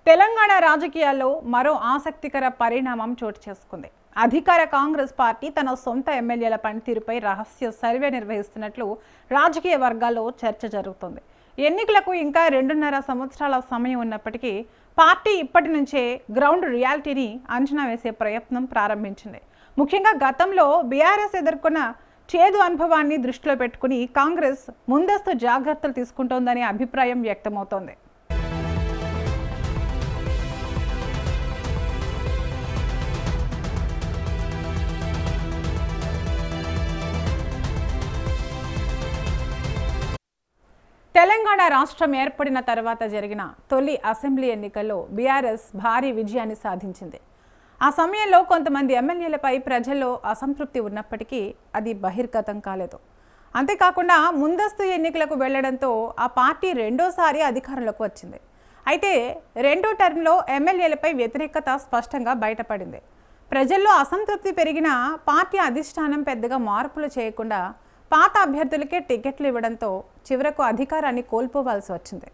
తెలంగాణ రాజకీయాల్లో మరో ఆసక్తికర పరిణామం చోటు చేసుకుంది. అధికార కాంగ్రెస్ పార్టీ తన సొంత ఎమ్మెల్యేల పనితీరుపై రహస్య సర్వే నిర్వహిస్తున్నట్లు రాజకీయ వర్గాల్లో చర్చ జరుగుతుంది. ఎన్నికలకు ఇంకా 2.5 సంవత్సరాల సమయం ఉన్నప్పటికీ పార్టీ ఇప్పటి నుంచే గ్రౌండ్ రియాలిటీని అంచనా వేసే ప్రయత్నం ప్రారంభించింది. ముఖ్యంగా గతంలో బీఆర్ఎస్ ఎదుర్కొన్న చేదు అనుభవాన్ని దృష్టిలో పెట్టుకుని కాంగ్రెస్ ముందస్తు జాగ్రత్తలు తీసుకుంటోందనే అభిప్రాయం వ్యక్తమవుతోంది. తెలంగాణ రాష్ట్రం ఏర్పడిన తర్వాత జరిగిన తొలి అసెంబ్లీ ఎన్నికల్లో బీఆర్ఎస్ భారీ విజయాన్ని సాధించింది. ఆ సమయంలో కొంతమంది ఎమ్మెల్యేలపై ప్రజల్లో అసంతృప్తి ఉన్నప్పటికీ అది బహిర్గతం కాలేదు. అంతేకాకుండా ముందస్తు ఎన్నికలకు వెళ్లడంతో ఆ పార్టీ రెండోసారి అధికారంలోకి వచ్చింది. అయితే రెండో టర్మ్లో ఎమ్మెల్యేలపై వ్యతిరేకత స్పష్టంగా బయటపడింది. ప్రజల్లో అసంతృప్తి పెరిగిన పార్టీ అధిష్టానం పెద్దగా మార్పులు చేయకుండా పాత అభ్యర్థులకే టికెట్లు ఇవ్వడంతో చివరకు అధికారాన్ని కోల్పోవాల్సి వచ్చింది.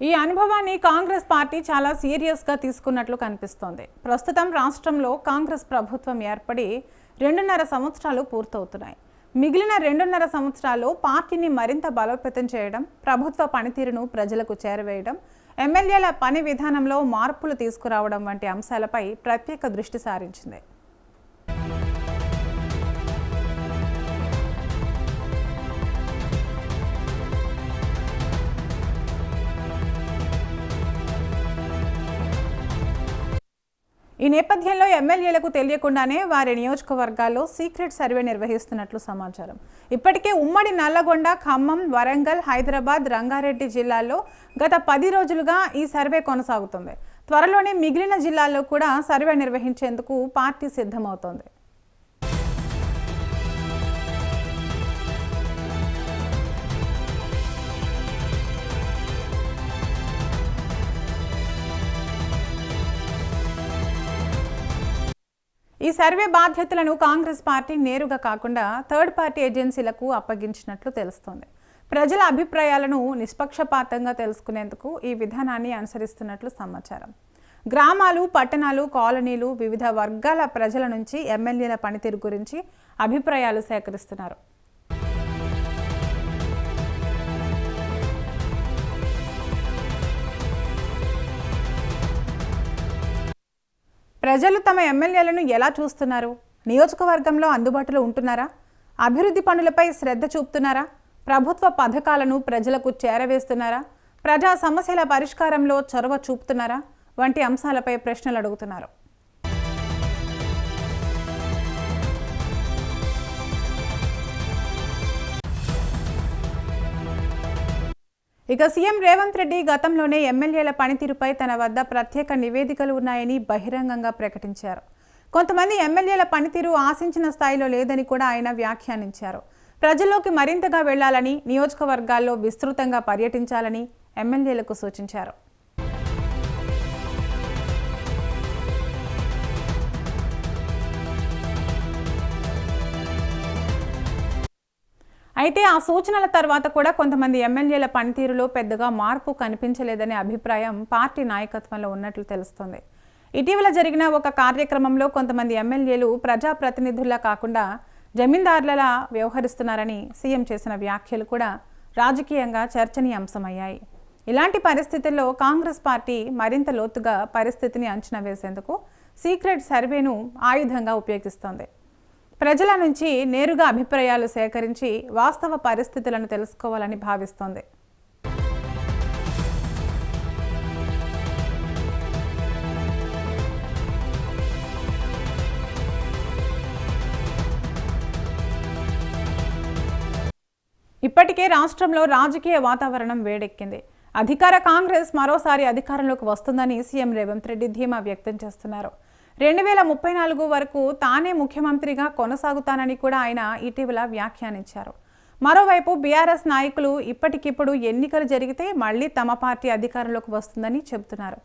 ఈ అనుభవాన్ని కాంగ్రెస్ పార్టీ చాలా సీరియస్గా తీసుకున్నట్లు కనిపిస్తోంది. ప్రస్తుతం రాష్ట్రంలో కాంగ్రెస్ ప్రభుత్వం ఏర్పడి 2.5 సంవత్సరాలు పూర్తవుతున్నాయి. మిగిలిన 2.5 సంవత్సరాలు పార్టీని మరింత బలోపేతం చేయడం, ప్రభుత్వ పనితీరును ప్రజలకు చేరవేయడం, ఎమ్మెల్యేల పని విధానంలో మార్పులు తీసుకురావడం వంటి అంశాలపై ప్రత్యేక దృష్టి సారించింది. ఈ నేపథ్యంలో ఎమ్మెల్యేలకు తెలియకుండానే వారి నియోజకవర్గాల్లో సీక్రెట్ సర్వే నిర్వహిస్తున్నట్లు సమాచారం. ఇప్పటికే ఉమ్మడి నల్లగొండ, ఖమ్మం, వరంగల్, హైదరాబాద్, రంగారెడ్డి జిల్లాల్లో గత 10 రోజులుగా ఈ సర్వే కొనసాగుతుంది. త్వరలోనే మిగిలిన జిల్లాల్లో కూడా సర్వే నిర్వహించేందుకు పార్టీ సిద్ధమవుతోంది. ఈ సర్వే బాధ్యతలను కాంగ్రెస్ పార్టీ నేరుగా కాకుండా థర్డ్ పార్టీ ఏజెన్సీలకు అప్పగించినట్లు తెలుస్తోంది. ప్రజల అభిప్రాయాలను నిష్పక్షపాతంగా తెలుసుకునేందుకు ఈ విధానాన్ని అనుసరిస్తున్నట్లు సమాచారం. గ్రామాలు, పట్టణాలు, కాలనీలు, వివిధ వర్గాల ప్రజల నుంచి ఎమ్మెల్యేల పనితీరు గురించి అభిప్రాయాలు సేకరిస్తున్నారు. ప్రజలు తమ ఎమ్మెల్యేలను ఎలా చూస్తున్నారు? నియోజకవర్గంలో అందుబాటులో ఉంటున్నారా? అభివృద్ధి పనులపై శ్రద్ధ చూపుతున్నారా? ప్రభుత్వ పథకాలను ప్రజలకు చేరవేస్తున్నారా? ప్రజా సమస్యల పరిష్కారంలో చొరవ చూపుతున్నారా? వంటి అంశాలపై ప్రశ్నలు అడుగుతున్నారు. ఇక సీఎం రేవంత్ రెడ్డి గతంలోనే ఎమ్మెల్యేల పనితీరుపై తన వద్ద ప్రత్యేక నివేదికలు ఉన్నాయని బహిరంగంగా ప్రకటించారు. కొంతమంది ఎమ్మెల్యేల పనితీరు ఆశించిన స్థాయిలో లేదని కూడా ఆయన వ్యాఖ్యానించారు. ప్రజల్లోకి మరింతగా వెళ్లాలని, నియోజకవర్గాల్లో విస్తృతంగా పర్యటించాలని ఎమ్మెల్యేలకు సూచించారు. అయితే ఆ సూచనల తర్వాత కూడా కొంతమంది ఎమ్మెల్యేల పనితీరులో పెద్దగా మార్పు కనిపించలేదనే అభిప్రాయం పార్టీ నాయకత్వంలో ఉన్నట్లు తెలుస్తోంది. ఇటీవల జరిగిన ఒక కార్యక్రమంలో కొంతమంది ఎమ్మెల్యేలు ప్రజాప్రతినిధుల్లా కాకుండా జమీందారులలా వ్యవహరిస్తున్నారని సీఎం చేసిన వ్యాఖ్యలు కూడా రాజకీయంగా చర్చనీయాంశమయ్యాయి. ఇలాంటి పరిస్థితుల్లో కాంగ్రెస్ పార్టీ మరింత లోతుగా పరిస్థితిని అంచనా వేసేందుకు సీక్రెట్ సర్వేను ఆయుధంగా ఉపయోగిస్తోంది. ప్రజల నుంచి నేరుగా అభిప్రాయాలు సేకరించి వాస్తవ పరిస్థితులను తెలుసుకోవాలని భావిస్తోంది. ఇప్పటికే రాష్ట్రంలో రాజకీయ వాతావరణం వేడెక్కింది. అధికార కాంగ్రెస్ మరోసారి అధికారంలోకి వస్తుందని సీఎం రేవంత్ రెడ్డి ధీమా వ్యక్తం చేస్తున్నారు. 2034 వరకు తానే ముఖ్యమంత్రిగా కొనసాగుతానని కూడా ఆయన ఇటీవల వ్యాఖ్యానించారు. మరోవైపు బీఆర్ఎస్ నాయకులు ఇప్పటికిప్పుడు ఎన్నికలు జరిగితే మళ్లీ తమ పార్టీ అధికారంలోకి వస్తుందని చెబుతున్నారు.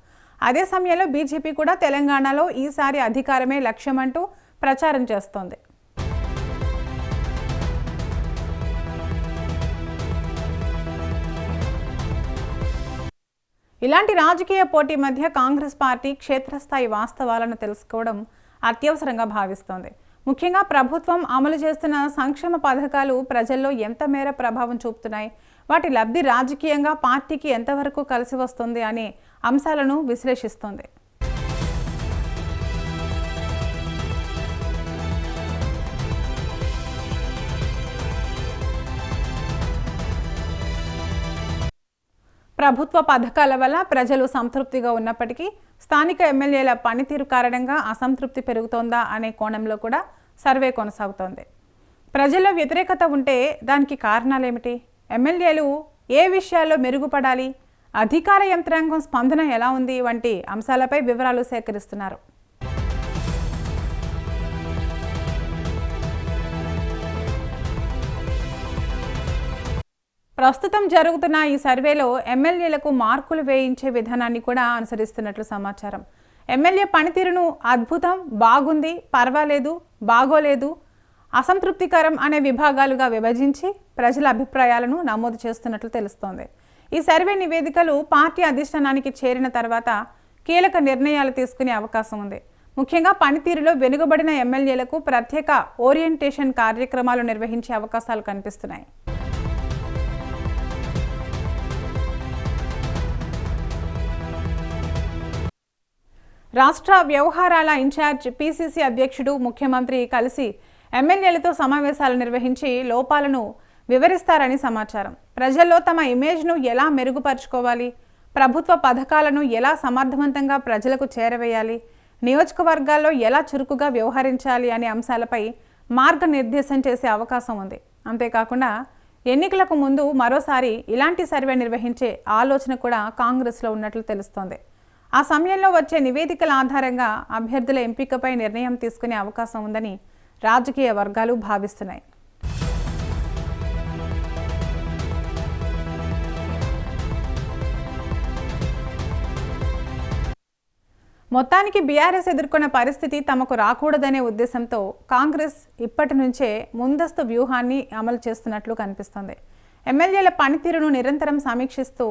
అదే సమయంలో బీజేపీ కూడా తెలంగాణలో ఈసారి అధికారమే లక్ష్యమంటూ ప్రచారం చేస్తోంది. ఇలాంటి రాజకీయ పోటీ మధ్య కాంగ్రెస్ పార్టీ క్షేత్రస్థాయి వాస్తవాలను తెలుసుకోవడం అత్యవసరంగా భావిస్తోంది. ముఖ్యంగా ప్రభుత్వం అమలు చేస్తున్న సంక్షేమ పథకాలు ప్రజల్లో ఎంత మేర ప్రభావం చూపుతున్నాయి, వాటి లబ్ధి రాజకీయంగా పార్టీకి ఎంతవరకు కలిసి వస్తుంది అనే అంశాలను విశ్లేషిస్తోంది. ప్రభుత్వ పథకాల వల్ల ప్రజలు సంతృప్తిగా ఉన్నప్పటికీ స్థానిక ఎమ్మెల్యేల పనితీరు కారణంగా అసంతృప్తి పెరుగుతోందా అనే కోణంలో కూడా సర్వే కొనసాగుతోంది. ప్రజల్లో వ్యతిరేకత ఉంటే దానికి కారణాలేమిటి, ఎమ్మెల్యేలు ఏ విషయాల్లో మెరుగుపడాలి, అధికార యంత్రాంగం స్పందన ఎలా ఉంది వంటి అంశాలపై వివరాలు సేకరిస్తున్నారు. ప్రస్తుతం జరుగుతున్న ఈ సర్వేలో ఎమ్మెల్యేలకు మార్కులు వేయించే విధానాన్ని కూడా అనుసరిస్తున్నట్లు సమాచారం. ఎమ్మెల్యే పనితీరును అద్భుతం, బాగుంది, పర్వాలేదు, బాగోలేదు, అసంతృప్తికరం అనే విభాగాలుగా విభజించి ప్రజల అభిప్రాయాలను నమోదు చేస్తున్నట్లు తెలుస్తోంది. ఈ సర్వే నివేదికలు పార్టీ అధిష్టానానికి చేరిన తర్వాత కీలక నిర్ణయాలు తీసుకునే అవకాశం ఉంది. ముఖ్యంగా పనితీరులో వెనుకబడిన ఎమ్మెల్యేలకు ప్రత్యేక ఓరియంటేషన్ కార్యక్రమాలు నిర్వహించే అవకాశాలు కనిపిస్తున్నాయి. రాష్ట్ర వ్యవహారాల ఇన్ఛార్జ్ పీసీసీ అధ్యక్షుడు ముఖ్యమంత్రి కలిసి ఎమ్మెల్యేలతో సమావేశాలు నిర్వహించి లోపాలను వివరిస్తారని సమాచారం. ప్రజల్లో తమ ఇమేజ్ను ఎలా మెరుగుపరుచుకోవాలి, ప్రభుత్వ పథకాలను ఎలా సమర్థవంతంగా ప్రజలకు చేరవేయాలి, నియోజకవర్గాల్లో ఎలా చురుకుగా వ్యవహరించాలి అనే అంశాలపై మార్గనిర్దేశం చేసే అవకాశం ఉంది. అంతేకాకుండా ఎన్నికలకు ముందు మరోసారి ఇలాంటి సర్వే నిర్వహించే ఆలోచన కూడా కాంగ్రెస్లో ఉన్నట్లు తెలుస్తోంది. ఆ సమయంలో వచ్చే నివేదికల ఆధారంగా అభ్యర్థుల ఎంపికపై నిర్ణయం తీసుకునే అవకాశం ఉందని రాజకీయ వర్గాలు భావిస్తున్నాయి. మొత్తానికి బీఆర్ఎస్ ఎదుర్కొన్న పరిస్థితి తమకు రాకూడదనే ఉద్దేశంతో కాంగ్రెస్ ఇప్పటి నుంచే ముందస్తు వ్యూహాన్ని అమలు చేస్తున్నట్లు కనిపిస్తోంది. ఎమ్మెల్యేల పనితీరును నిరంతరం సమీక్షిస్తూ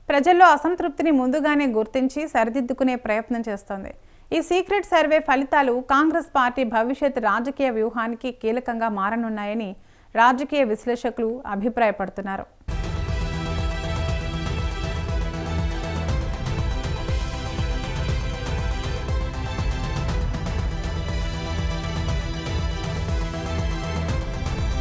ప్రజల్లో అసంతృప్తిని ముందుగానే గుర్తించి సరిదిద్దుకునే ప్రయత్నం చేస్తోంది. ఈ సీక్రెట్ సర్వే ఫలితాలు కాంగ్రెస్ పార్టీ భవిష్యత్ రాజకీయ వ్యూహానికి కీలకంగా మారనున్నాయని రాజకీయ విశ్లేషకులు అభిప్రాయపడుతున్నారు.